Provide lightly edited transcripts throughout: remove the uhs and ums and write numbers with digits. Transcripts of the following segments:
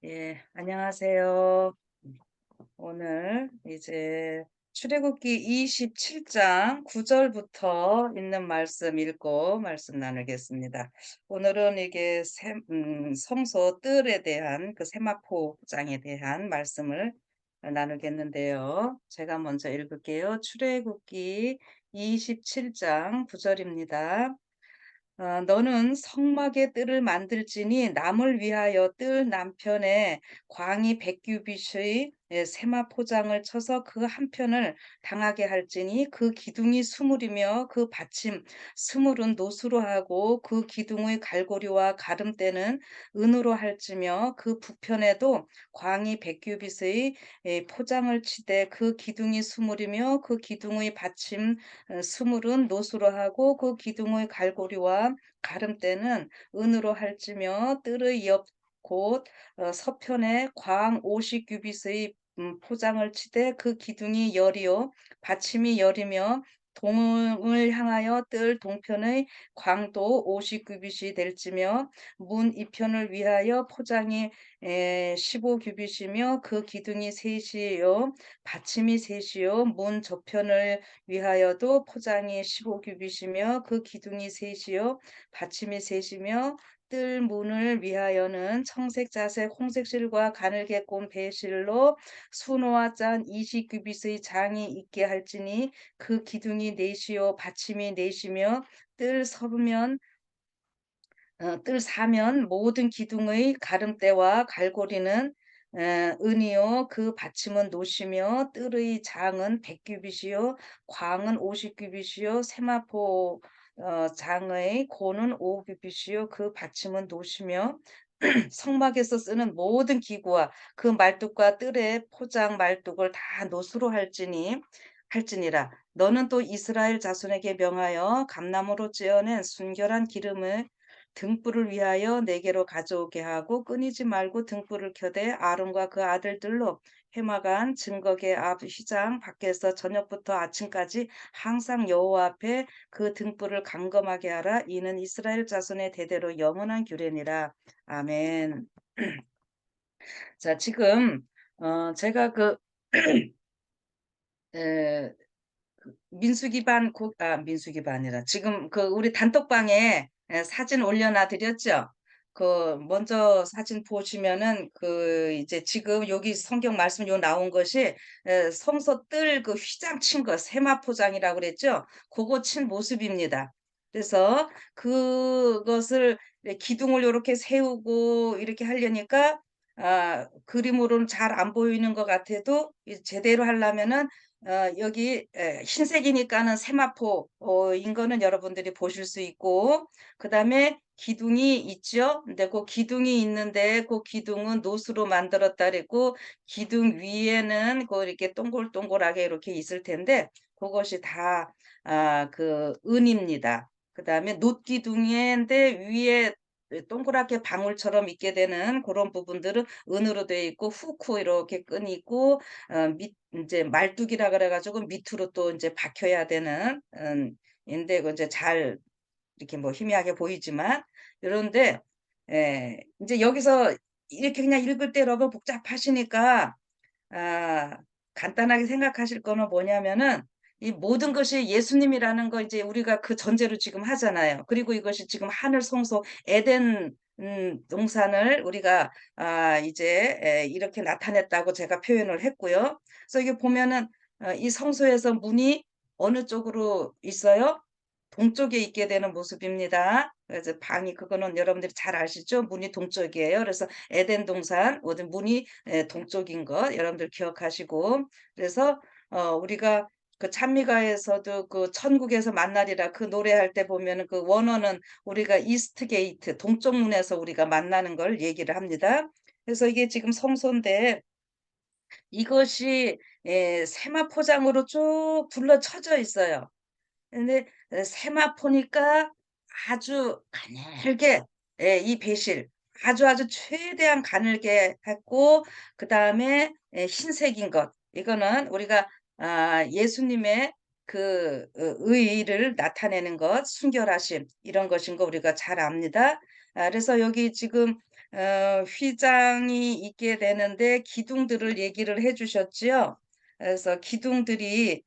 예, 안녕하세요. 오늘 이제 출애굽기 27장 9절부터 있는 말씀 읽고 말씀 나누겠습니다. 오늘은 이게 성소 뜰에 대한 그 세마포장에 대한 말씀을 나누겠는데요. 제가 먼저 읽을게요. 출애굽기 27장 9절입니다. 너는 성막의 뜰을 만들지니 남을 위하여 뜰 남편에 광이 100규빗의 세마포장을 쳐서 그 한편을 당하게 할지니 그 기둥이 스물이며 그 받침 스물은 노수로 하고 그 기둥의 갈고리와 가름대는 은으로 할지며 그 북편에도 광이 100규빗의 포장을 치되 그 기둥이 스물이며 그 기둥의 받침 스물은 노수로 하고 그 기둥의 갈고리와 가름대는 은으로 할지며 뜰의 옆 곧 서편에 광 50규빗의 포장을 치되 그 기둥이 열이요 받침이 열이며 동을 향하여 뜰 동편의 광도 50규빗이 될지며 문 이편을 위하여 포장이 15규빗이며 그 기둥이 셋이요 받침이 셋이요 문 저편을 위하여도 포장이 15규빗이며 그 기둥이 셋이요 받침이 셋이며 뜰 문을 위하여는 청색 자색 홍색 실과 가늘게 꼰 배실로 수노와 짠 20규빗의 장이 있게 할지니 그 기둥이 넷이요 받침이 넷이며 뜰 서면 뜰 사면 모든 기둥의 가름대와 갈고리는 은이요 그 받침은 노시며 뜰의 장은 100규빗이요 광은 50규빗이요 세마포 장의 고는 5규빗이요 그 받침은 노시며 성막에서 쓰는 모든 기구와 그 말뚝과 뜰의 포장 말뚝을 다 노수로 할지니라. 너는 또 이스라엘 자손에게 명하여 감나무로 찌어낸 순결한 기름을 등불을 위하여 내게로 가져오게 하고 끊이지 말고 등불을 켜되 아론과 그 아들들로 회막안 증거계 앞 휘장 밖에서 저녁부터 아침까지 항상 여호와 앞에 그 등불을 감검하게 하라. 이는 이스라엘 자손의 대대로 영원한 규례니라. 아멘. 자, 지금 제가 그 에, 민수기반이라 지금 그 우리 단톡방에 사진 올려놔 드렸죠. 그 먼저 사진 보시면은 그 이제 지금 여기 성경 말씀 요 나온 것이 성소 뜰 그 휘장 친 거 세마포장이라고 그랬죠. 그거 친 모습입니다. 그래서 그것을 기둥을 이렇게 세우고 이렇게 하려니까 그림으로는 잘 안 보이는 것 같아도 제대로 하려면은 여기 흰색이니까는 세마포인 거는 여러분들이 보실 수 있고 그다음에 기둥이 있죠. 근데 그 기둥이 있는데 그 기둥은 노수로 만들었다 그랬고 기둥 위에는 그 이렇게 동글동글하게 이렇게 있을 텐데 그것이 다 그 은입니다. 그다음에 놋기둥인데 위에 동그랗게 방울처럼 있게 되는 그런 부분들은 은으로 되어 있고 후크 이렇게 끈이 있고 밑 이제 말뚝이라 그래 가지고 밑으로 또 이제 박혀야 되는 인데 그 이제 잘 이렇게 뭐 희미하게 보이지만 이런데 이제 여기서 이렇게 그냥 읽을 때 여러분 복잡하시니까 아, 간단하게 생각하실 거는 뭐냐면은 이 모든 것이 예수님이라는 거 이제 우리가 그 전제로 지금 하잖아요. 그리고 이것이 지금 하늘 성소 에덴 동산을 우리가 이제 이렇게 나타냈다고 제가 표현을 했고요. 그래서 이게 보면은 이 성소에서 문이 어느 쪽으로 있어요? 동쪽에 있게 되는 모습입니다. 그래서 방이 그거는 여러분들이 잘 아시죠? 문이 동쪽이에요. 그래서 에덴 동산 모든 문이 동쪽인 것 여러분들 기억하시고 그래서 우리가 그 찬미가에서도 그 천국에서 만나리라 그 노래할 때 보면은 그 원어는 우리가 이스트 게이트 동쪽 문에서 우리가 만나는 걸 얘기를 합니다. 그래서 이게 지금 성소인데 이것이 세마포장으로 쭉 둘러쳐져 있어요. 근데 세마포니까 아주 가늘게 이 배실 아주 최대한 가늘게 했고 그다음에 흰색인 것 이거는 우리가 예수님의 의의를 나타내는 것, 순결하심 이런 것인 거 우리가 잘 압니다. 그래서 여기 지금 휘장이 있게 되는데 기둥들을 얘기를 해 주셨지요. 그래서 기둥들이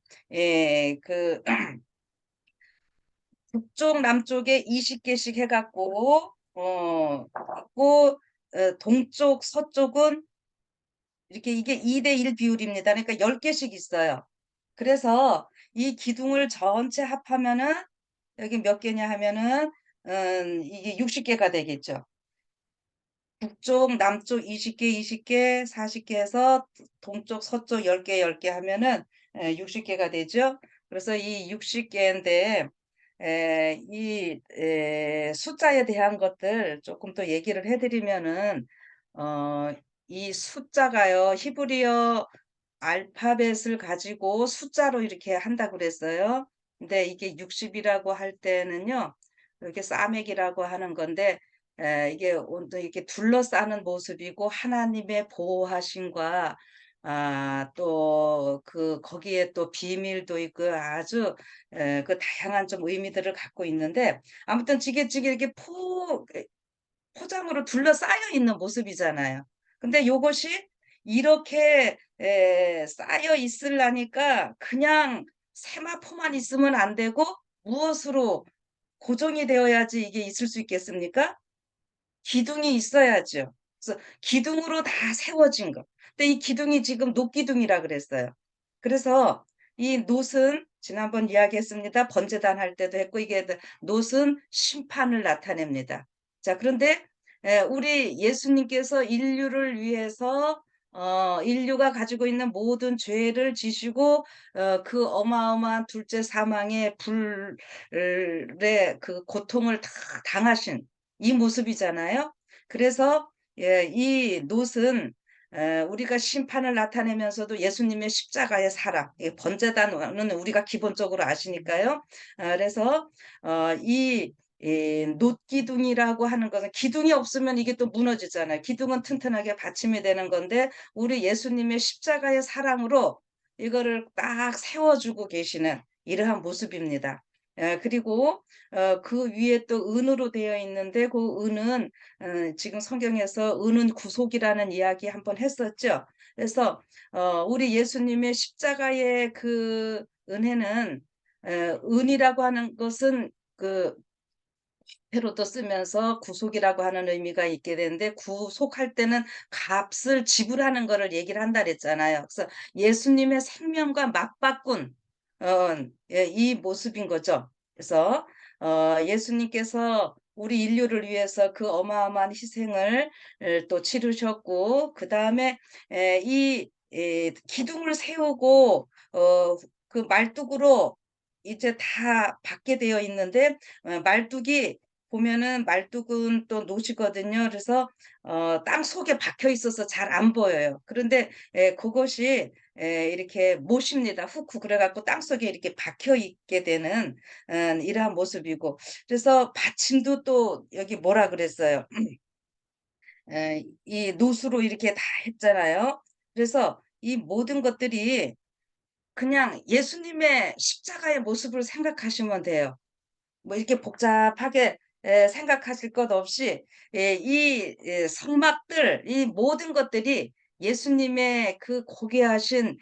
그 북쪽 남쪽에 20 개씩 해 갖고 있고 동쪽 서쪽은 이렇게 이게 2대 1 비율입니다. 그러니까 10 개씩 있어요. 그래서 이 기둥을 전체 합하면은 여기 몇 개냐 하면은 이게 60 개가 되겠죠. 북쪽, 남쪽 20 개, 20 개, 40개 해서 동쪽, 서쪽 10 개, 10개 하면은 60 개가 되죠. 그래서 이 60 개인데 숫자에 대한 것들 조금 더 얘기를 해 드리면은 어 이 숫자가요 히브리어 알파벳을 가지고 숫자로 이렇게 한다고 그랬어요. 근데 이게 60 이라고 할 때는요. 이렇게 싸매기라고 하는 건데 이게 온통 이렇게 둘러싸는 모습이고 하나님의 보호하심과 또 거기에 또 비밀도 있고 아주 다양한 좀 의미들을 갖고 있는데 아무튼 지게지게 이렇게 포장으로 둘러싸여 있는 모습이잖아요. 근데 요것이 이렇게 쌓여 있으려니까 그냥 세마포만 있으면 안 되고 무엇으로 고정이 되어야지 이게 있을 수 있겠습니까? 기둥이 있어야죠. 그래서 기둥으로 다 세워진 거. 근데 이 기둥이 지금 놋기둥이라 그랬어요. 그래서 이 놋은 지난번 이야기했습니다. 번제단 할 때도 했고 이게 놋은 심판을 나타냅니다. 자 그런데 우리 예수님께서 인류를 위해서 인류가 가지고 있는 모든 죄를 지시고 그 어마어마한 둘째 사망의 불의 그 고통을 다 당하신 이 모습이잖아요. 그래서 이 놋은 우리가 심판을 나타내면서도 예수님의 십자가의 사랑, 번제단은 우리가 기본적으로 아시니까요. 그래서 이 놋기둥이라고 하는 것은 기둥이 없으면 이게 또 무너지잖아요. 기둥은 튼튼하게 받침이 되는 건데 우리 예수님의 십자가의 사랑으로 이거를 딱 세워 주고 계시는 이러한 모습입니다. 그리고 그 위에 또 은으로 되어 있는데 그 은은 지금 성경에서 은은 구속이라는 이야기 한번 했었죠. 그래서 우리 예수님의 십자가의 그 은혜는 은이라고 하는 것은 그 회로도 쓰면서 구속이라고 하는 의미가 있게 되는데 구속할 때는 값을 지불하는 거를 얘기를 한다 그랬잖아요. 그래서 예수님의 생명과 맞바꾼 이 모습인 거죠. 그래서 예수님께서 우리 인류를 위해서 그 어마어마한 희생을 또 치르셨고 그다음에 기둥을 세우고 그 말뚝으로 이제 다 받게 되어 있는데 말뚝이 보면은 말뚝은 또 노시거든요. 그래서 땅속에 박혀 있어서 잘 안 보여요. 그런데 그것이 이렇게 못입니다. 훅훅 그래 갖고 땅속에 이렇게 박혀 있게 되는 이러한 모습이고 그래서 받침도 또 여기 뭐라 그랬어요? 이 노수로 이렇게 다 했잖아요. 그래서 이 모든 것들이 그냥 예수님의 십자가의 모습을 생각하시면 돼요. 뭐 이렇게 복잡하게 생각하실 것 없이 성막들 이 모든 것들이 예수님의 그 고귀하신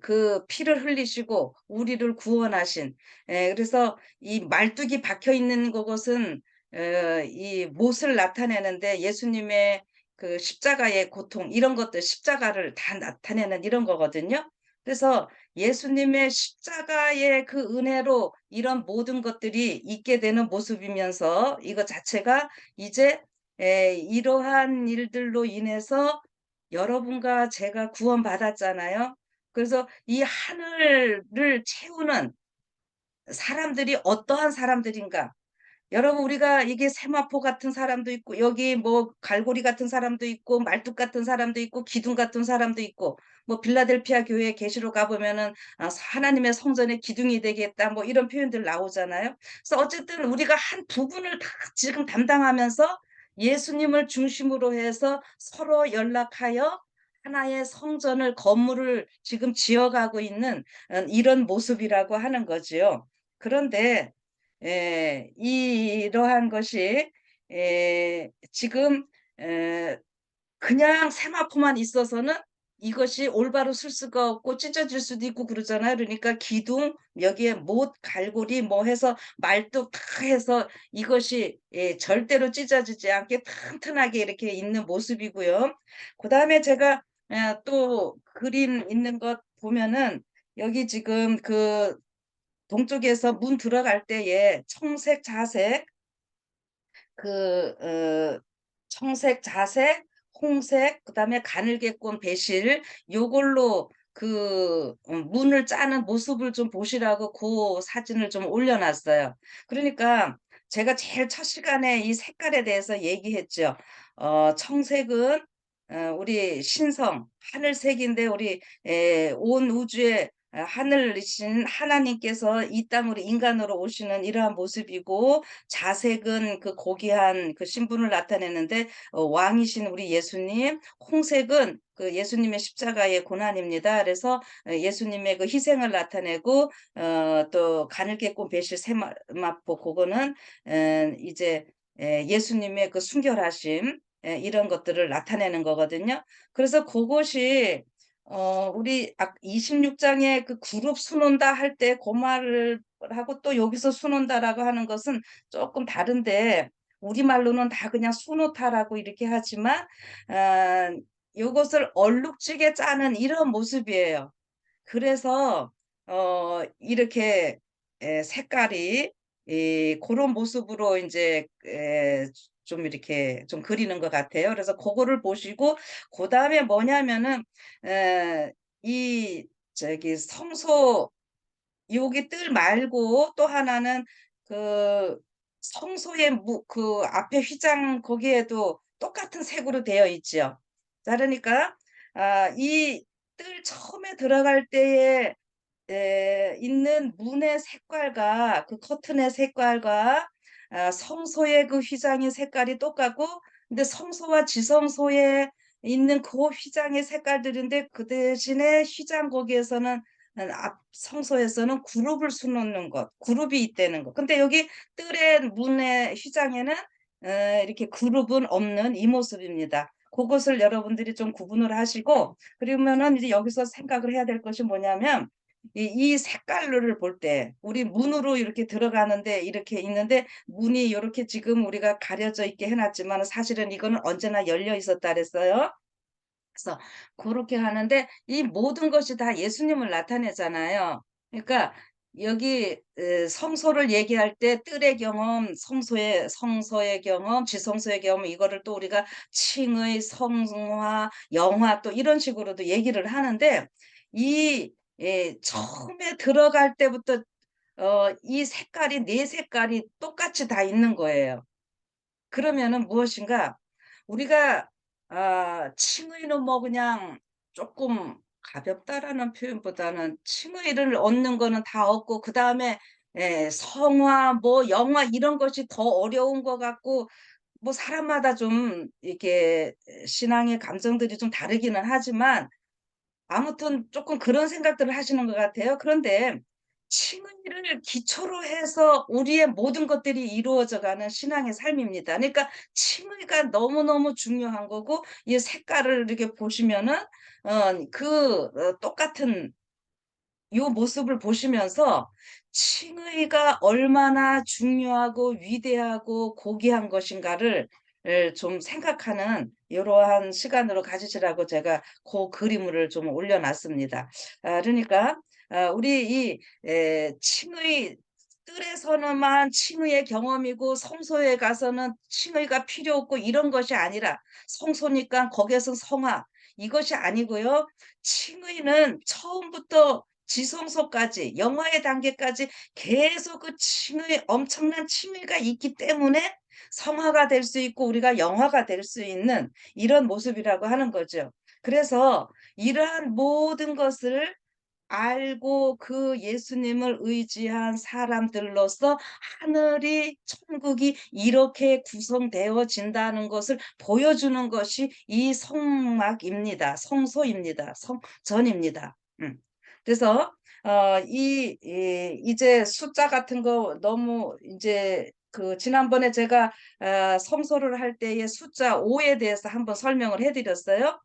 그 피를 흘리시고 우리를 구원하신 그래서 이 말뚝이 박혀 있는 그것은 이 못을 나타내는데 예수님의 그 십자가의 고통 이런 것들 십자가를 다 나타내는 이런 거거든요. 그래서 예수님의 십자가의 그 은혜로 이런 모든 것들이 있게 되는 모습이면서 이것 자체가 이제 이러한 일들로 인해서 여러분과 제가 구원받았잖아요. 그래서 이 하늘을 채우는 사람들이 어떠한 사람들인가? 여러분 우리가 이게 세마포 같은 사람도 있고 여기 뭐 갈고리 같은 사람도 있고 말뚝 같은 사람도 있고 기둥 같은 사람도 있고 뭐 빌라델피아 교회 계시록 가 보면은 하나님의 성전의 기둥이 되겠다 뭐 이런 표현들 나오잖아요. 그래서 어쨌든 우리가 한 부분을 다 지금 담당하면서 예수님을 중심으로 해서 서로 연락하여 하나의 성전을 건물을 지금 지어가고 있는 이런 모습이라고 하는 거지요. 그런데 이러한 것이 지금 에 그냥 세마포만 있어서는 이것이 올바로 쓸 수가 없고 찢어질 수도 있고 그러잖아요. 그러니까 기둥 여기에 못 갈고리 뭐 해서 말뚝 다 해서 이것이 절대로 찢어지지 않게 튼튼하게 이렇게 있는 모습이고요. 그다음에 제가 또 그림 있는 것 보면은 여기 지금 그 동쪽에서 문 들어갈 때에 청색 자색 그 청색, 자색, 홍색 그다음에 가늘게꼰 배실 요걸로 그 문을 짜는 모습을 좀 보시라고 고 사진을 좀 올려 놨어요. 그러니까 제가 제일 첫 시간에 이 색깔에 대해서 얘기했죠. 청색은 우리 신성, 하늘색인데 우리 온 우주에 하늘이신 하나님께서 이 땅으로 인간으로 오시는 이러한 모습이고 자색은 그 고귀한 그 신분을 나타내는데 왕이신 우리 예수님, 홍색은 그 예수님의 십자가의 고난입니다. 그래서 예수님의 그 희생을 나타내고 또 가늘게꼰 배실 세마포 그거는 이제 예수님의 그 순결하심 이런 것들을 나타내는 거거든요. 그래서 그것이 우리 26장에 그 그룹 수논다 할 때 그 말을 하고 또 여기서 수논다라고 하는 것은 조금 다른데 우리말로는 다 그냥 수놓다라고 이렇게 하지만 어 요것을 얼룩지게 짜는 이런 모습이에요. 그래서 이렇게 색깔이 고런 모습으로 인제 좀 이렇게 좀 그리는 것 같아요. 그래서 고거를 보시고 그다음에 뭐냐면은 이 저기 성소 여기 뜰 말고 또 하나는 그 성소의 그 앞에 휘장 거기에도 똑같은 색으로 되어 있지요. 자 그러니까 이 뜰 처음에 들어갈 때에 있는 문의 색깔과 그 커튼의 색깔과 성소의 그 휘장의 색깔이 똑같고 근데 성소와 지성소에 있는 그 휘장의 색깔들인데 그 대신에 휘장 거기에서는 앞 성소에서는 그룹을 수놓는 것, 그룹이 있다는 것. 근데 여기 뜰의 문의 휘장에는 이렇게 그룹은 없는 이 모습입니다. 그것을 여러분들이 좀 구분을 하시고 그러면은 이제 여기서 생각을 해야 될 것이 뭐냐면 이 색깔을 볼 때 우리 문으로 이렇게 들어가는데 이렇게 있는데 문이 요렇게 지금 우리가 가려져 있게 해 놨지만 사실은 이거는 언제나 열려 있었다 그랬어요. 그래서 그렇게 하는데 이 모든 것이 다 예수님을 나타내잖아요. 그러니까 여기 성소를 얘기할 때 뜰의 경험, 성소의 경험, 지성소의 경험 이거를 또 우리가 칭의, 성화, 영화 또 이런 식으로도 얘기를 하는데 이 처음에 들어갈 때부터 이 색깔이 네 색깔이 똑같이 다 있는 거예요. 그러면은 무엇인가 우리가 칭의는 뭐 그냥 조금 가볍다라는 표현보다는 칭의를 얻는 거는 다 얻고 그다음에 성화 뭐 영화 이런 것이 더 어려운 것 같고 뭐 사람마다 좀 이렇게 신앙의 감정들이 좀 다르기는 하지만 아무튼 조금 그런 생각들을 하시는 것 같아요. 그런데 칭의를 기초로 해서 우리의 모든 것들이 이루어져 가는 신앙의 삶입니다. 그러니까 칭의가 너무너무 중요한 거고 이 색깔을 이렇게 보시면은 똑같은 요 모습을 보시면서 칭의가 얼마나 중요하고 위대하고 고귀한 것인가를 좀 생각하는 이러한 시간으로 가지시라고 제가 그 그림을 좀 올려 놨습니다. 그러니까 우리 이 칭의 뜰에서는만 칭의의 경험이고 성소에 가서는 칭의가 필요 없고 이런 것이 아니라 성소니까 거기에선 성화 이것이 아니고요. 칭의는 처음부터 지성소까지 영화의 단계까지 계속 그 칭의 엄청난 칭의가 있기 때문에 성화가 될 수 있고 우리가 영화가 될 수 있는 이런 모습이라고 하는 거죠. 그래서 이러한 모든 것을 알고 그 예수님을 의지한 사람들로서 하늘이 천국이 이렇게 구성되어진다는 것을 보여주는 것이 이 성막입니다. 성소입니다. 성전입니다. 그래서 이제 숫자 같은 거 너무 이제 그 지난번에 제가 성소를 할 때의 숫자 5에 대해서 한번 설명을 해드렸어요.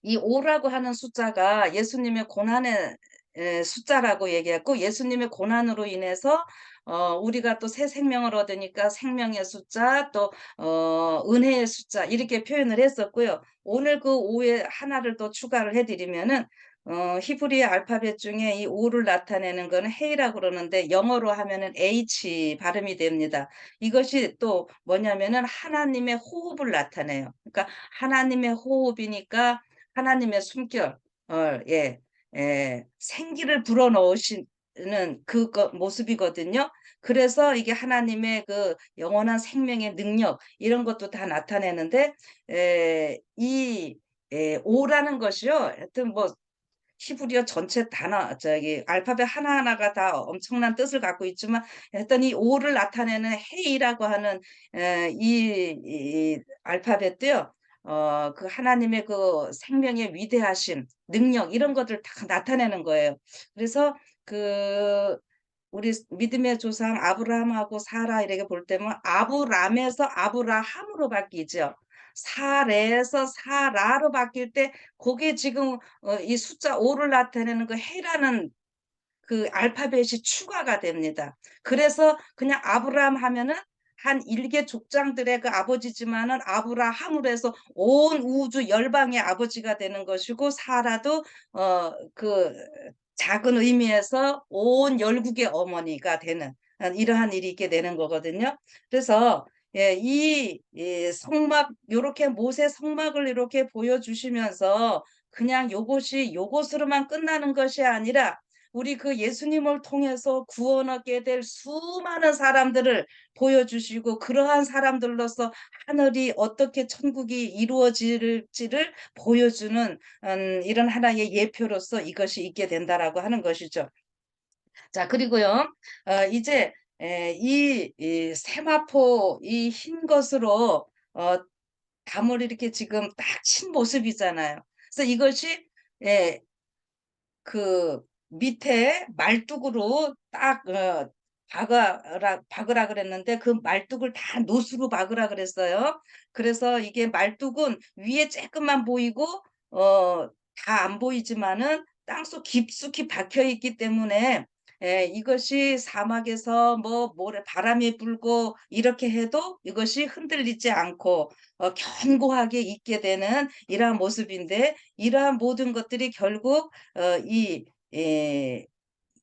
이 5라고 하는 숫자가 예수님의 고난의 숫자라고 얘기했고, 예수님의 고난으로 인해서 우리가 또 새 생명을 얻으니까 생명의 숫자, 또 은혜의 숫자 이렇게 표현을 했었고요. 오늘 그 5에 하나를 또 추가를 해드리면은 히브리 알파벳 중에 이 5를 나타내는 거는 헤이라고 그러는데, 영어로 하면은 H 발음이 됩니다. 이것이 또 뭐냐면은 하나님의 호흡을 나타내요. 그러니까 하나님의 호흡이니까 하나님의 숨결, 예, 생기를 불어넣으시는 그 모습이거든요. 그래서 이게 하나님의 그 영원한 생명의 능력 이런 것도 다 나타내는데, 오라는 것이요. 하여튼 뭐 히브리어 전체 단어 저기 알파벳 하나하나가 다 엄청난 뜻을 갖고 있지만, 하여튼 이 오를 나타내는 헤이라고 하는 이 알파벳도요. 그 하나님의 그 생명의 위대하심, 능력 이런 것들 다 나타내는 거예요. 그래서 그 우리 믿음의 조상 아브라함하고 사라 이렇게 볼 때면 아브람에서 아브라함으로 바뀌죠. 사레에서 사라로 바뀔 때 그게 지금 이 숫자 5를 나타내는 그 해라는 그 알파벳이 추가가 됩니다. 그래서 그냥 아브라함 하면은 한 일개 족장들의 그 아버지지만은 아브라함으로 해서 온 우주 열방의 아버지가 되는 것이고, 사라도 그 작은 의미에서 온 열국의 어머니가 되는 이러한 일이 있게 되는 거거든요. 그래서 이 성막 요렇게 모세 성막을 이렇게 보여주시면서 그냥 요것이 요것으로만 끝나는 것이 아니라 우리 그 예수님을 통해서 구원 얻게 될 수많은 사람들을 보여주시고, 그러한 사람들로서 하늘이 어떻게 천국이 이루어질지를 보여주는 이런 하나의 예표로서 이것이 있게 된다라고 하는 것이죠. 자, 그리고요, 이제 이 세마포 이 흰 것으로 담을 이렇게 지금 딱 친 모습이잖아요. 그래서 이것이 예, 그 밑에 말뚝으로 딱 박으라 그랬는데, 그 말뚝을 다 노수로 박으라 그랬어요. 그래서 이게 말뚝은 위에 조금만 보이고 다 안 보이지만은 땅속 깊숙이 박혀 있기 때문에 이것이 사막에서 뭐 모래 바람이 불고 이렇게 해도 이것이 흔들리지 않고 견고하게 있게 되는 이러한 모습인데, 이러한 모든 것들이 결국 이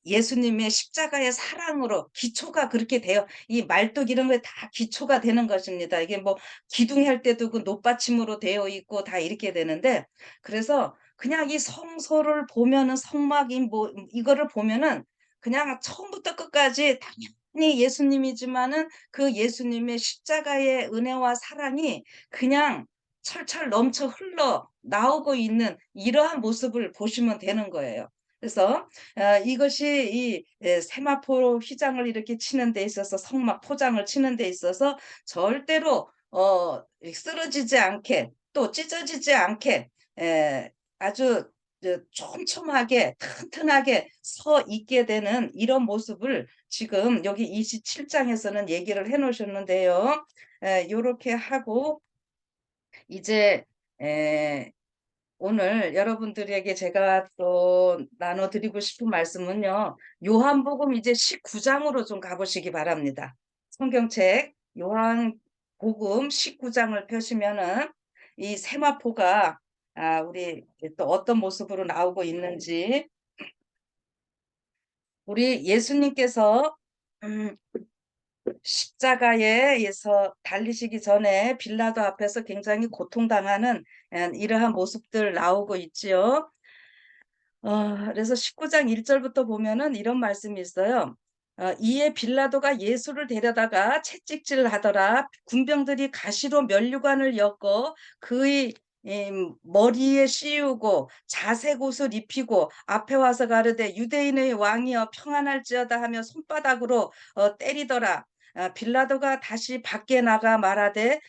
예수님의 십자가의 사랑으로 기초가 그렇게 돼요. 이 말뚝 이런 게 다 기초가 되는 것입니다. 이게 뭐 기둥할 때도 그 못받침으로 되어 있고 다 이렇게 되는데, 그래서 그냥 이 성소를 보면은 성막이 뭐 이거를 보면은 그냥 처음부터 끝까지 당연히 예수님이지만은 그 예수님의 십자가의 은혜와 사랑이 그냥 철철 넘쳐 흘러 나오고 있는 이러한 모습을 보시면 되는 거예요. 그래서 이것이 이 세마포 휘장을 이렇게 치는 데 있어서, 성막 포장을 치는 데 있어서 절대로 쓰러지지 않게 또 찢어지지 않게 아주 촘촘하게 튼튼하게 서 있게 되는 이런 모습을 지금 여기 27장에서는 얘기를 해 놓으셨는데요. 요렇게 하고 이제 에, 오늘 여러분들에게 제가 또 나눠드리고 싶은 말씀은요. 요한복음 이제 19장으로 좀 가보시기 바랍니다. 성경책 요한복음 19장을 펴시면은 이 세마포가 우리 또 어떤 모습으로 나오고 있는지, 우리 예수님께서 음, 십자가에서 달리시기 전에 빌라도 앞에서 굉장히 고통당하는 이러한 모습들 나오고 있지요. 그래서 19장 1절부터 보면은 이런 말씀이 있어요. 이에 빌라도가 예수를 데려다가 채찍질을 하더라. 군병들이 가시로 면류관을 엮어 그의 머리에 씌우고 자색 옷을 입히고 앞에 와서 가르되 유대인의 왕이여 평안할지어다 하며 손바닥으로 때리더라. 빌라도가 다시 밖에 나가 말하되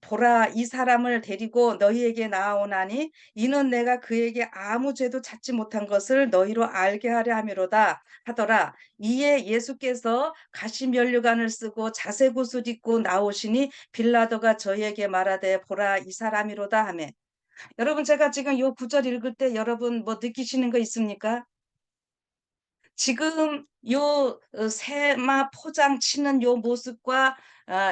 보라 이 사람을 데리고 너희에게 나아오나니 이는 내가 그에게 아무 죄도 찾지 못한 것을 너희로 알게 하려 함이로다 하더라. 이에 예수께서 가시면류관을 쓰고 자색 옷을 입고 나오시니 빌라도가 저희에게 말하되 보라 이 사람이로다 하매. 여러분 제가 지금 요 구절 읽을 때 여러분 뭐 느끼시는 거 있습니까? 지금 요 세마 포장 치는 요 모습과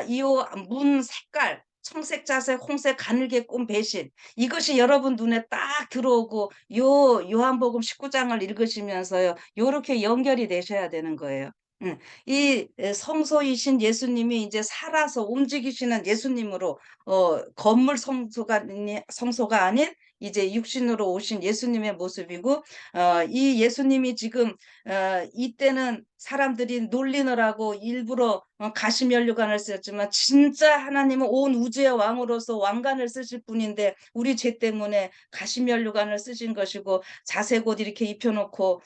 이요 문 색깔 청색, 자색, 홍색, 가늘게 꼰 배신 이것이 여러분 눈에 딱 들어오고 요 요한복음 19장을 읽으시면서요. 요렇게 연결이 되셔야 되는 거예요. 이 성소이신 예수님이 이제 살아서 움직이시는 예수님으로 건물 성소가 아닌 이제 육신으로 오신 예수님의 모습이고 이 예수님이 지금 이때는 사람들이 놀리느라고 일부러 가시면류관을 쓰였지만 진짜 하나님은 온 우주의 왕으로서 왕관을 쓰실 분인데 우리 죄 때문에 가시면류관을 쓰신 것이고 자색 옷 이렇게 입혀놓고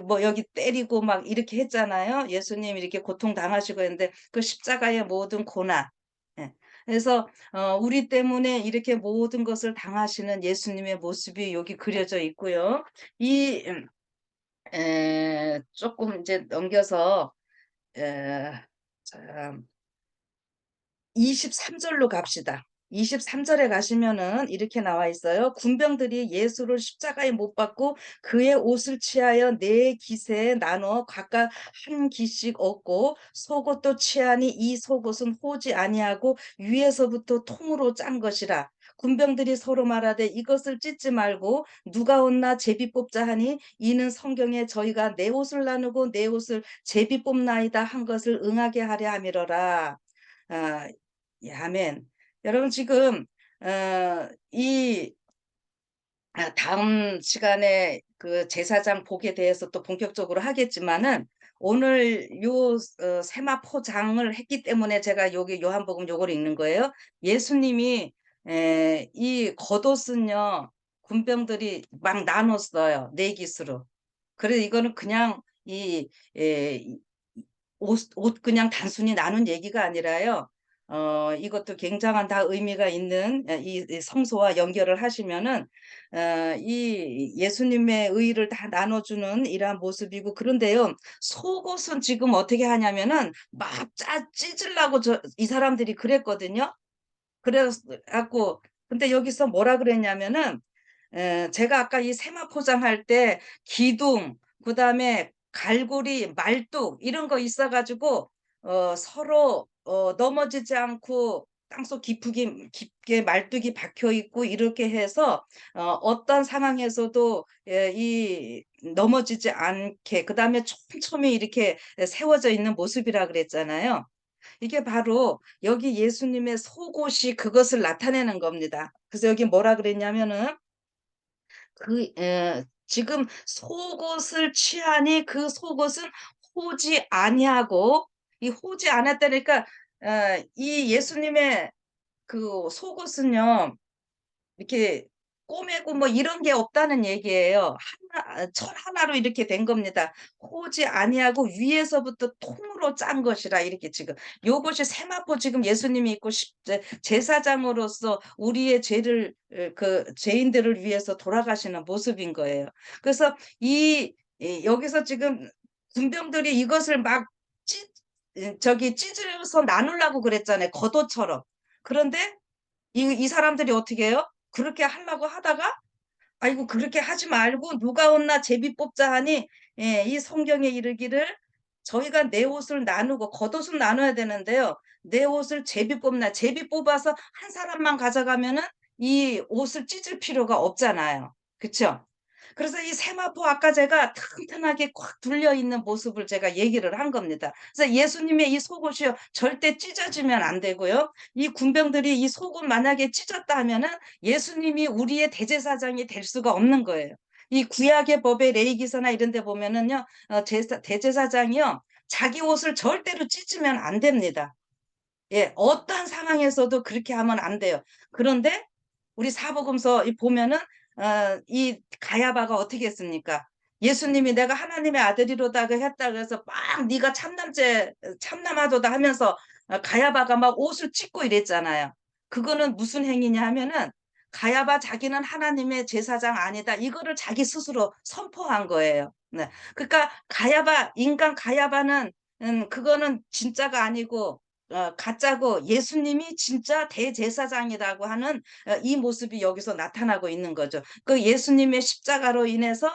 뭐 여기 때리고 막 이렇게 했잖아요. 예수님 이렇게 고통 당하시고 했는데 그 십자가의 모든 고난. 예. 그래서 우리 때문에 이렇게 모든 것을 당하시는 예수님의 모습이 여기 그려져 있고요. 이 조금 이제 넘겨서 에, 자, 23절로 갑시다. 23절에 가시면은 이렇게 나와 있어요. 군병들이 예수를 십자가에 못 박고 그의 옷을 취하여 네 기세에 나눠 각각 한 기씩 얻고 속옷도 취하니 이 속옷은 호지 아니하고 위에서부터 통으로 짠 것이라. 군병들이 서로 말하되 이것을 찢지 말고 누가 얻나 제비 뽑자 하니 이는 성경에 저희가 내 옷을 나누고 내 옷을 제비 뽑나이다 한 것을 응하게 하려 함이로라. 아, 예, 아멘. 여러분 지금 이 다음 시간에 그 제사장 복에 대해서 또 본격적으로 하겠지만은 오늘 요 세마포장을 했기 때문에 제가 여기 요한복음 요거를 읽는 거예요. 예수님이 이 겉옷은요 군병들이 막 나눴어요. 네 깃으로. 그래 이거는 그냥 이 옷 그냥 단순히 나눈 얘기가 아니라요. 이것도 굉장한 다 의미가 있는 이 성소와 연결을 하시면은 이 예수님의 의의를 다 나눠주는 이러한 모습이고 그런데요. 속옷은 지금 어떻게 하냐면은 막 찢으려고 이 사람들이 그랬거든요. 그래서 갖고 근데 여기서 뭐라 그랬냐면은 제가 아까 이 세마 포장할 때 기둥 그다음에 갈고리 말뚝 이런 거 있어 가지고 서로 넘어지지 않고 땅속 깊게 말뚝이 박혀 있고 이렇게 해서 어떤 상황에서도 이 넘어지지 않게 그다음에 촘촘히 이렇게 세워져 있는 모습이라 그랬잖아요. 이게 바로 여기 예수님의 속옷이 그것을 나타내는 겁니다. 그래서 여기 뭐라 그랬냐면은 지금 속옷을 취하니 그 속옷은 호지 아니하고 이 호지 않았다니까 이 예수님의 그 속옷은요. 이렇게 꼬매고 뭐 이런 게 없다는 얘기예요. 철 하나로 이렇게 된 겁니다. 호지 아니하고 위에서부터 통으로 짠 것이라 이렇게 지금 요것이 세마포 지금 예수님이 있고 제사장으로서 우리의 죄를 그 죄인들을 위해서 돌아가시는 모습인 거예요. 그래서 여기서 지금 군병들이 이것을 막 저기 찢어서 나누려고 그랬잖아요. 겉옷처럼. 그런데 이 사람들이 어떻게 해요? 그렇게 하려고 하다가 아이고 그렇게 하지 말고 누가 얻나 제비 뽑자 하니 이 성경에 이르기를 저희가 내 옷을 나누고 겉옷은 나눠야 되는데요. 내 옷을 제비 뽑나 제비 뽑아서 한 사람만 가져가면은 이 옷을 찢을 필요가 없잖아요. 그쵸? 그래서 이 세마포 아까 제가 튼튼하게 꽉 둘려 있는 모습을 제가 얘기를 한 겁니다. 그래서 예수님의 이 속옷이요 절대 찢어지면 안 되고요. 이 군병들이 이 속옷 만약에 찢었다 하면은 예수님이 우리의 대제사장이 될 수가 없는 거예요. 이 구약의 법에 레위기서나 이런 데 보면은요. 대제사장이요. 자기 옷을 절대로 찢으면 안 됩니다. 예, 어떠한 상황에서도 그렇게 하면 안 돼요. 그런데 우리 사복음서 이 보면은 이 가야바가 어떻게 했습니까? 예수님이 "내가 하나님의 아들이로다." 그 했다 그래서 막 "네가 참남죄 참남하도다." 하면서 가야바가 막 옷을 찢고 이랬잖아요. 그거는 무슨 행위냐 하면은 가야바 자기는 하나님의 제사장 아니다. 이거를 자기 스스로 선포한 거예요. 네. 그러니까 가야바 인간 가야바는 그거는 진짜가 아니고 가짜고 예수님이 진짜 대제사장이라고 하는 이 모습이 여기서 나타나고 있는 거죠. 그 예수님의 십자가로 인해서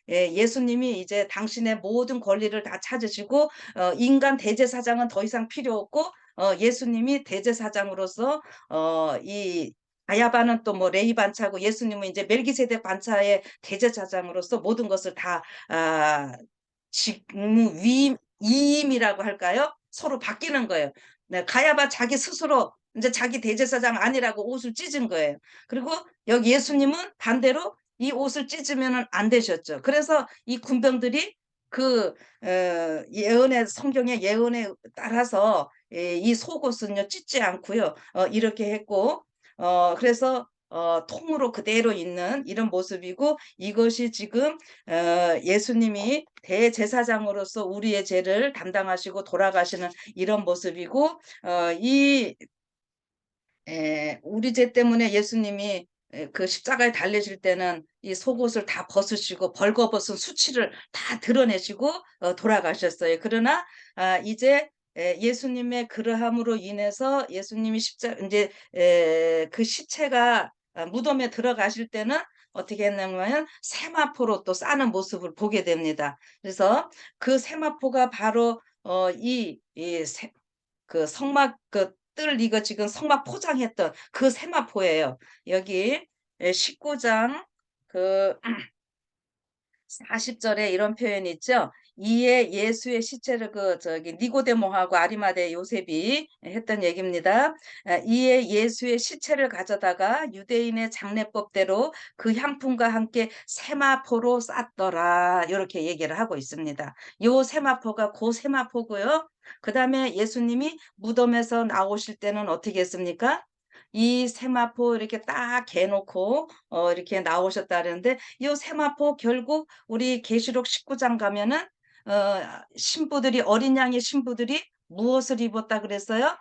예수님이 이제 당신의 모든 권리를 다 찾으시고 인간 대제사장은 더 이상 필요 없고 예수님이 대제사장으로서 이 가야바는 또 뭐 레위 반차고 예수님은 이제 멜기세덱 반차의 대제사장으로서 모든 것을 다 아 직무 위임 이임이라고 할까요? 서로 바뀌는 거예요. 네, 가야바 자기 스스로 이제 자기 대제사장 아니라고 옷을 찢은 거예요. 그리고 여기 예수님은 반대로 이 옷을 찢으면은 안 되셨죠. 그래서 이 군병들이 그 예언의 성경의 예언에 따라서 이 속옷은요 찢지 않고요. 이렇게 했고 그래서 통으로 그대로 있는 이런 모습이고 이것이 지금 예수님이 대제사장으로서 우리의 죄를 담당하시고 돌아가시는 이런 모습이고 이 우리 죄 때문에 예수님이 그 십자가에 달리실 때는 이 속옷을 다 벗으시고 벌거벗은 수치를 다 드러내시고 돌아가셨어요. 그러나 이제 예수님의 그러함으로 인해서 예수님이 이제 그 시체가 무덤에 들어가실 때는 어떻게 했냐면 세마포로 또 싸는 모습을 보게 됩니다. 그래서 그 세마포가 바로 그 성막 그 뜰 이거 지금 성막 포장했던 그 세마포예요. 여기 19장 그 40 절에 이런 표현이 있죠. 이에 예수의 시체를 그 저기 니고데모하고 아리마대 요셉이 했던 얘기입니다. 이에 예수의 시체를 가져다가 유대인의 장례법대로 그 향품과 함께 세마포로 쌌더라. 요렇게 얘기를 하고 있습니다. 요 세마포가 고 세마포고요. 그다음에 예수님이 무덤에서 나오실 때는 어떻게 했습니까? 이 세마포 이렇게 딱 개 놓고 이렇게 나오셨다 그러는데 요 세마포 결국 우리 계시록 19장 가면은 신부들이 어린 양의 신부들이 무엇을 입었다 그랬어요?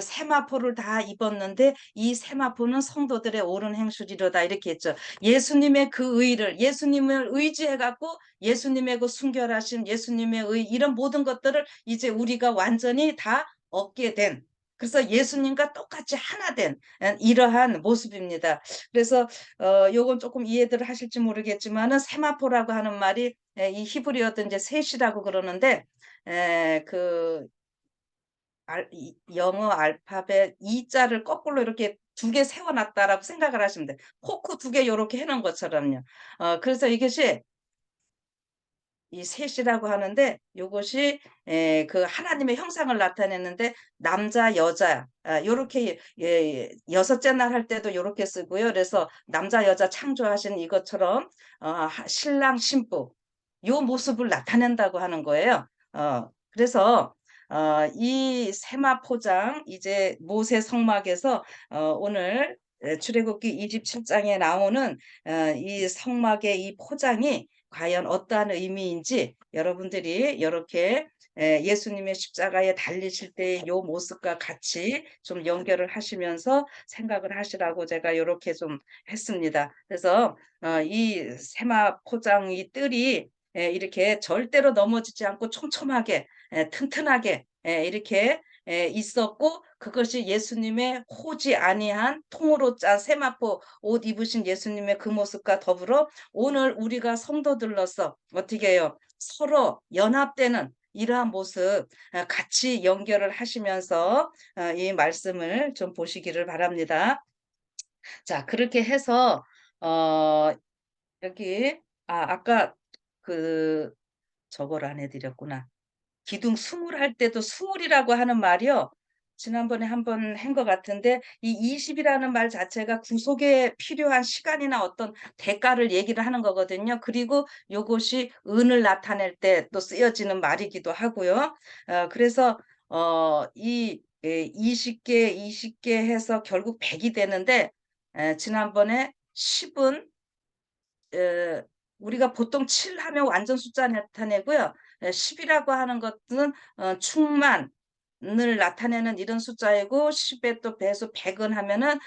세마포를 다 입었는데 이 세마포는 성도들의 옳은 행실이로다 이렇게 했죠. 예수님의 그 의를 예수님을 의지해 갖고 예수님의 그 순결하신 예수님의 의 이런 모든 것들을 이제 우리가 완전히 다 얻게 된 그래서 예수님과 똑같이 하나 된 이러한 모습입니다. 그래서 요건 조금 이해들 하실지 모르겠지만은 세마포라고 하는 말이 이 히브리어도 이제 셋이라고 그러는데 그 영어 알파벳 이 자를 거꾸로 이렇게 두 개 세워 놨다라고 생각을 하시면 돼요. 포크 두 개 요렇게 해 놓은 것처럼요. 그래서 이것이 이 셋이라고 하는데 요것이 그 하나님의 형상을 나타내는데 남자 여자 요렇게 여섯째 날 할 때도 요렇게 쓰고요. 그래서 남자 여자 창조하신 이것처럼 신랑 신부 요 모습을 나타낸다고 하는 거예요. 그래서 이 세마포장 이제 모세 성막에서 오늘 출애굽기 27장에 나오는 이 성막의 이 포장이 과연 어떠한 의미인지 여러분들이 이렇게 예수님의 십자가에 달리실 때의 요 모습과 같이 좀 연결을 하시면서 생각을 하시라고 제가 이렇게 좀 했습니다. 그래서 이 세마 포장 이 뜰이 이렇게 절대로 넘어지지 않고 촘촘하게 튼튼하게 이렇게 있었고 그것이 예수님의 호지 아니한 통으로 짠 세마포 옷 입으신 예수님의 그 모습과 더불어 오늘 우리가 성도들로서 어떻게 해요? 서로 연합되는 이러한 모습 같이 연결을 하시면서 이 말씀을 좀 보시기를 바랍니다. 자, 그렇게 해서 어 여기 아까 그 저걸 안 해 드렸구나. 기둥 스물 할 때도 스물이라고 하는 말이요. 지난번에 한번 한 것 같은데 이 20 이라는 말 자체가 구속에 필요한 시간이나 어떤 대가를 얘기를 하는 거거든요. 그리고 요것이 은을 나타낼 때 또 쓰여지는 말이기도 하고요. 그래서 이 예 20 개 해서 결국 100이 되는데 지난번에 10은 우리가 보통 7 하면 완전 숫자 나타내고요. 10 이라고 하는 것은 충만을 나타내는 이런 숫자이고 10의 또 배수 100은 하면은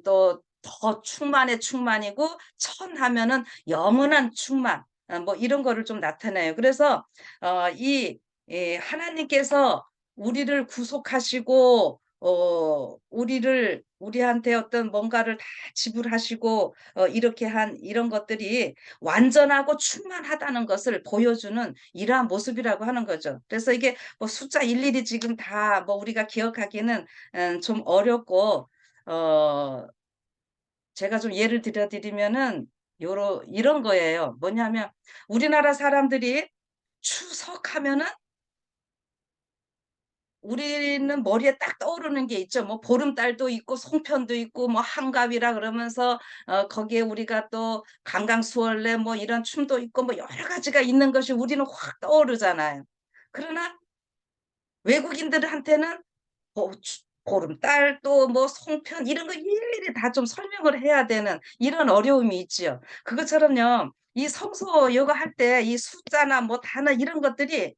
또 더 충만의 충만이고 1000 하면은 영원한 충만 뭐 이런 거를 좀 나타내요. 그래서 이 하나님께서 우리를 구속하시고 우리한테 어떤 뭔가를 다 지불하시고 이렇게 한 이런 것들이 완전하고 충만하다는 것을 보여주는 이러한 모습이라고 하는 거죠. 그래서 이게 뭐 숫자 일일이 지금 다 뭐 우리가 기억하기는 좀 어렵고 어 제가 좀 예를 들어 드리면은 요러 이런 거예요. 뭐냐면 우리나라 사람들이 추석하면은 우리는 머리에 딱 떠오르는 게 있죠. 뭐 보름달도 있고 송편도 있고 뭐 한갑이라 그러면서 거기에 우리가 또 강강수월래 뭐 이런 춤도 있고 뭐 여러 가지가 있는 것이 우리는 확 떠오르잖아요. 그러나 외국인들한테는 보름달 또 뭐 송편 이런 거 일일이 다 좀 설명을 해야 되는 이런 어려움이 있지요. 그것처럼요. 이 성서 요거 할 때 이 숫자나 뭐 단어 이런 것들이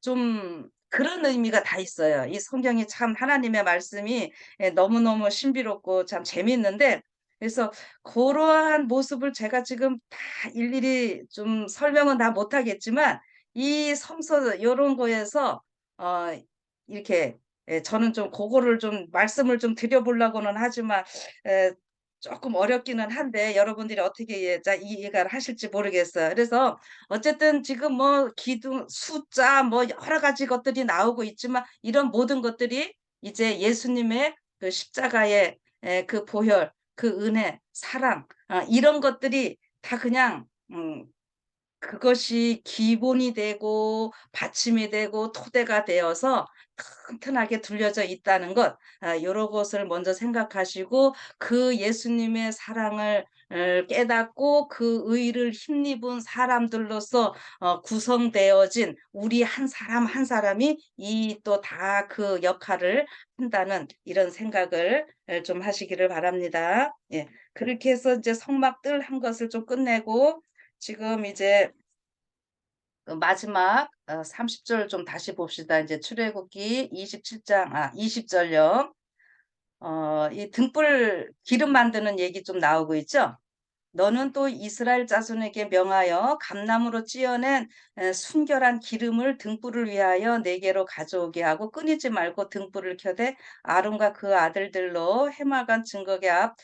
좀 그런 의미가 다 있어요. 이 성경이 참 하나님의 말씀이 너무너무 신비롭고 참 재미있는데 그래서 고러한 모습을 제가 지금 다 일일이 좀 설명은 다 못하겠지만 이 성서 요런 거에서 어 이렇게 저는 좀 고거를 좀 말씀을 좀 드려 보려고는 하지만 에 쪼끔 어렵기는 한데 여러분들이 어떻게 이해가 하실지 모르겠어요. 그래서 어쨌든 지금 뭐 기둥 숫자 뭐 여러 가지 것들이 나오고 있지만 이런 모든 것들이 이제 예수님의 그 십자가의 그 보혈, 그 은혜, 사랑 이런 것들이 다 그냥 그것이 기본이 되고 받침이 되고 토대가 되어서 튼튼하게 둘려져 있다는 것 요런 것을 먼저 생각하시고 그 예수님의 사랑을 깨닫고 그 의를 힘입은 사람들로서 구성되어진 우리 한 사람 한 사람이 이 또 다 그 역할을 한다는 이런 생각을 좀 하시기를 바랍니다. 예. 그렇게 해서 이제 성막들 한 것을 좀 끝내고 지금 이제 마지막 30절 좀 다시 봅시다. 이제 출애굽기 27장 20 절요. 이 등불 기름 만드는 얘기 좀 나오고 있죠. 너는 또 이스라엘 자손에게 명하여 감나무로 찧어낸 순결한 기름을 등불을 위하여 내게로 가져오게 하고 끊이지 말고 등불을 켜되 아론과 그 아들들로 해마간 증거계 앞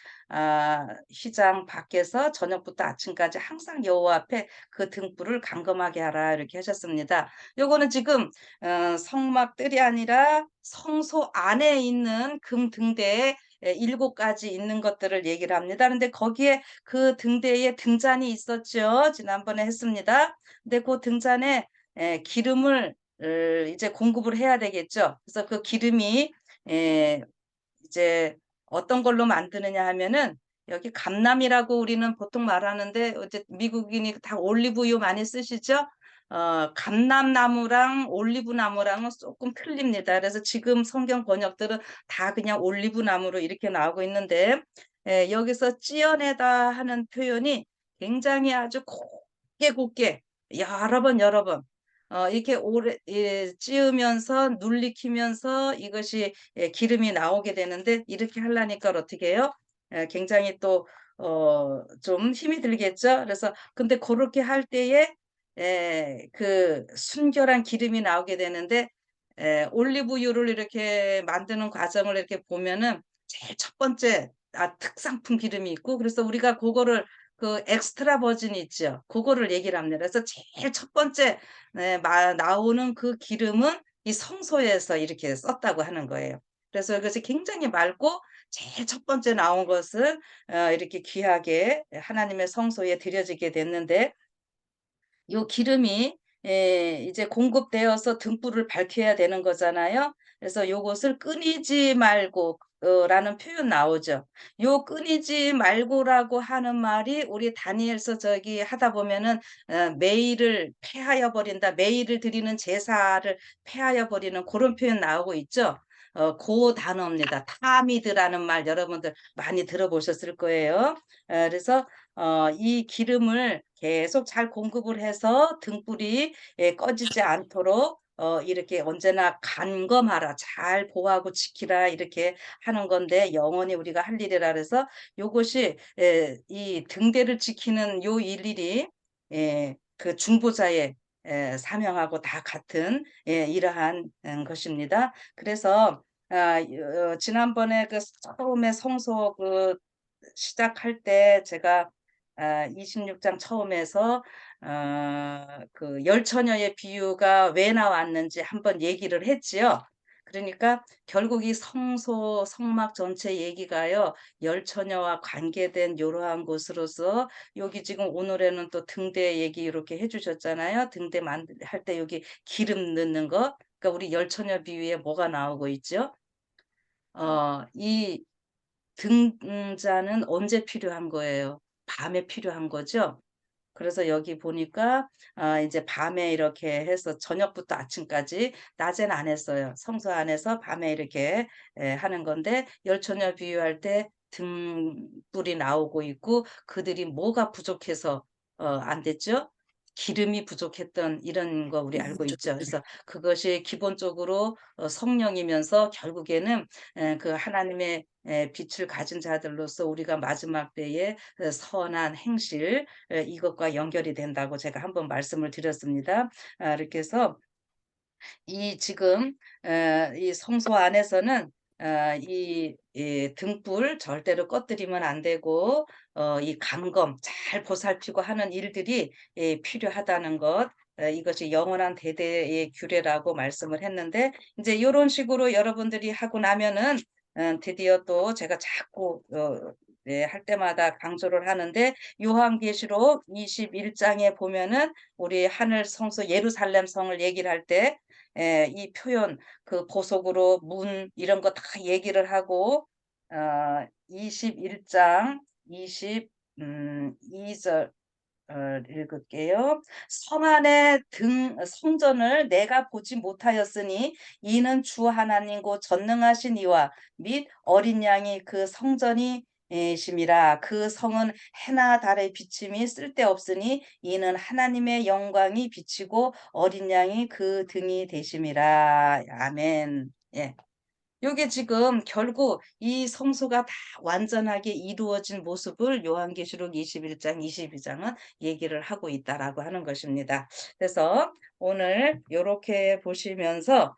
휘장 밖에서 저녁부터 아침까지 항상 여호와 앞에 그 등불을 감금하게 하라 이렇게 하셨습니다. 요거는 지금 성막들이 아니라 성소 안에 있는 금 등대에 7 가지 있는 것들을 얘기를 합니다. 그런데 거기에 그 등대에 등잔이 있었죠. 지난번에 했습니다. 근데 그 등잔에 기름을 이제 공급을 해야 되겠죠. 그래서 그 기름이 에 이제 어떤 걸로 만드느냐 하면은 여기 감남이라고 우리는 보통 말하는데 어제 미국인이 다 올리브유 많이 쓰시죠? 감람나무랑 올리브나무랑은 쪼끔 틀립니다. 그래서 지금 성경 번역들은 다 그냥 올리브나무로 이렇게 나오고 있는데 여기서 "찧어내다." 하는 표현이 굉장히 아주 곱게 곱게 여러 번 이렇게 오래 찧으면서 눌리키면서 이것이 기름이 나오게 되는데 이렇게 하려니까 어떻게 해요? 굉장히 또 좀 힘이 들겠죠. 그래서 근데 고렇게 할 때에 그 순결한 기름이 나오게 되는데 올리브유를 이렇게 만드는 과정을 이렇게 보면은 제일 첫 번째 특상품 기름이 있고 그래서 우리가 고거를 그 엑스트라 버진 있죠. 고거를 얘기를 합니다. 그래서 제일 첫 번째 나오는 그 기름은 이 성소에서 이렇게 썼다고 하는 거예요. 그래서 이것이 굉장히 맑고 제일 첫 번째 나온 것은 이렇게 귀하게 하나님의 성소에 드려지게 됐는데 요 기름이 이제 공급되어서 등불을 밝혀야 되는 거잖아요. 그래서 요것을 "끊이지 말고" 라는 표현 나오죠. 요 "끊이지 말고"라고 하는 말이 우리 다니엘서 저기 하다 보면은 매일을 패하여 버린다. 매일을 드리는 제사를 패하여 버리는 고런 표현 나오고 있죠. 고 단어입니다. 타미드라는 말 여러분들 많이 들어보셨을 거예요. 그래서 이 기름을 계속 잘 공급을 해서 등불이 꺼지지 않도록 이렇게 언제나 "간검하라. 잘 보호하고 지키라." 이렇게 하는 건데 영원히 우리가 할 일이라 그래서 요것이 이 등대를 지키는 요 일일이 그 중보자의 사명하고 다 같은 이러한 것입니다. 그래서 지난번에 그 처음에 성소 시작할 때 제가 26장 처음에서 그 열 처녀의 비유가 왜 나왔는지 한번 얘기를 했지요. 그러니까 결국 이 성소 성막 전체 얘기가요. 열 처녀와 관계된 요러한 것으로서 여기 지금 오늘에는 또 등대 얘기 이렇게 해 주셨잖아요. 등대 만들 할 때 여기 기름 넣는 거. 그러니까 우리 열 처녀 비유에 뭐가 나오고 있죠? 이 등자는 언제 필요한 거예요? 밤에 필요한 거죠? 그래서 여기 보니까 이제 밤에 이렇게 해서 저녁부터 아침까지 낮에는 안 했어요. 성소 안에서 밤에 이렇게 하는 건데 열처녀 비유할 때 등불이 나오고 있고 그들이 뭐가 부족해서 안 됐죠? 기름이 부족했던 이런 거 우리 알고 그렇죠. 있죠. 네. 그래서 그것이 기본적으로 성령이면서 결국에는 그 하나님의 빛을 가진 자들로서 우리가 마지막 때에 선한 행실 이것과 연결이 된다고 제가 한번 말씀을 드렸습니다. 이렇게 해서 이 지금 이 성소 안에서는 이 등불 절대로 꺼뜨리면 안 되고 이 감검 잘 보살피고 하는 일들이 필요하다는 것 이것이 영원한 대대의 규례라고 말씀을 했는데 인제 요런 식으로 여러분들이 하고 나면은 드디어 또 제가 자꾸 할 때마다 강조를 하는데 요한계시록 21 장에 보면은 우리 하늘 성소 예루살렘 성을 얘기를 할때 이 표현 그 보석으로 문 이런 거 다 얘기를 하고 21장 20 2절 읽을게요. "성 안에 성전을 내가 보지 못하였으니 이는 주 하나님 곧 전능하신 이와 및 어린 양이 그 성전이 심이라. 그 성은 해나 달의 비침이 쓸데없으니 이는 하나님의 영광이 비치고 어린 양이 그 등이 되심이라." 아멘. 예. 요게 지금 결국 이 성소가 다 완전하게 이루어진 모습을 요한계시록 21장 22 장은 얘기를 하고 있다라고 하는 것입니다. 그래서 오늘 요렇게 보시면서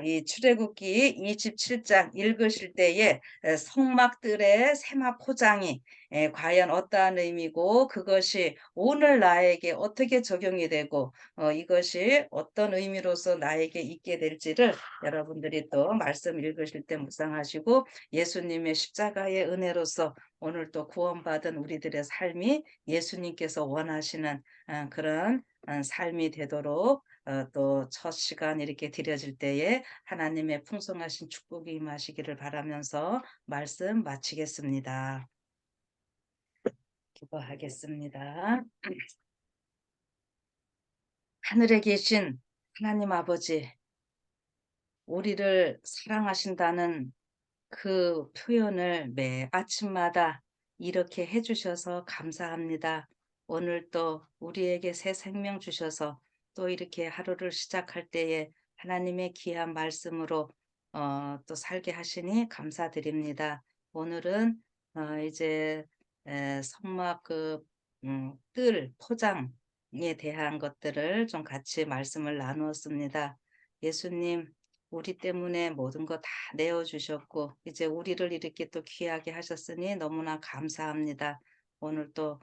이 출애굽기 27장 읽으실 때에 성막들의 세마 포장이 과연 어떠한 의미고 그것이 오늘 나에게 어떻게 적용이 되고 이것이 어떤 의미로서 나에게 있게 될지를 여러분들이 또 말씀 읽으실 때 묵상하시고 예수님의 십자가의 은혜로서 오늘 또 구원받은 우리들의 삶이 예수님께서 원하시는 그런 삶이 되도록 또 첫 시간 이렇게 드려질 때에 하나님의 풍성하신 축복이 임하시기를 바라면서 말씀 마치겠습니다. 기도하겠습니다. 하늘에 계신 하나님 아버지, 우리를 사랑하신다는 그 표현을 매 아침마다 이렇게 해 주셔서 감사합니다. 오늘 또 우리에게 새 생명 주셔서 또 이렇게 하루를 시작할 때에 하나님의 귀한 말씀으로 또 살게 하시니 감사드립니다. 오늘은 이제 성막 뜰 포장에 대한 것들을 좀 같이 말씀을 나누었습니다. 예수님 우리 때문에 모든 거 다 내어 주셨고 이제 우리를 이렇게 또 귀하게 하셨으니 너무나 감사합니다. 오늘 또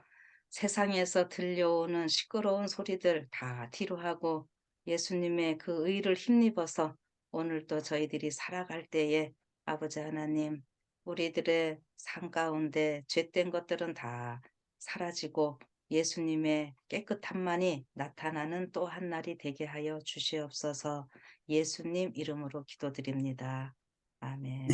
세상에서 들려오는 시끄러운 소리들 다 뒤로하고 예수님의 그 의를 힘입어서 오늘 또 저희들이 살아갈 때에 아버지 하나님 우리들의 삶 가운데 죄된 것들은 다 사라지고 예수님의 깨끗함만이 나타나는 또 한 날이 되게 하여 주시옵소서. 예수님 이름으로 기도드립니다. 아멘.